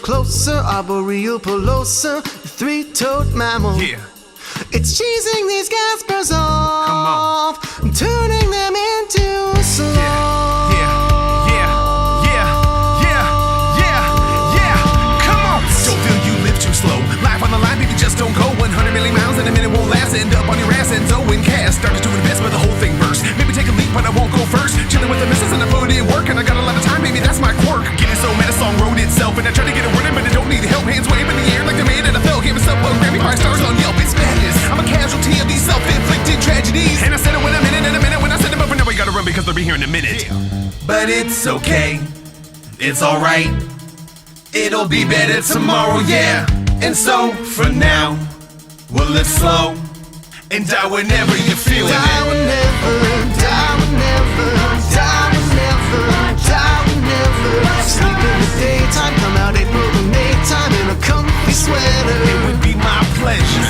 closer, arboreal polosa, three-toed mammal. Yeah. It's cheesing these gaspers Come off, turning them into a sloth. Come on. Don't feel you live too slow. Life on the line, baby, just don't go. 100 million miles in a minute won't last. End up on your ass and so in cast. Started to invest, but the whole thing burst. Maybe take a leap, but I won't go first. Chilling with the missus and I put in work, and I got a lot of time, baby, that's my quirk. Getting so mad, a song wrote itself, and I try to get a word in, but I don't need help. Hands wave in the air like the man in a fell. Gave myself a Grammy, 5 stars on Yelp. It's madness. I'm a casualty of these self-inflicted tragedies. And I said it when I'm in a minute when I said it, but now we gotta run because they'll be here in a minute. But it's okay. It's alright. It'll be better tomorrow, yeah. And so, for now, we'll live slow and die whenever you're feeling Die it. whenever, die whenever, die whenever, die whenever. Sleep in the daytime, come out April and Maytime in a comfy sweater. It would be my pleasure.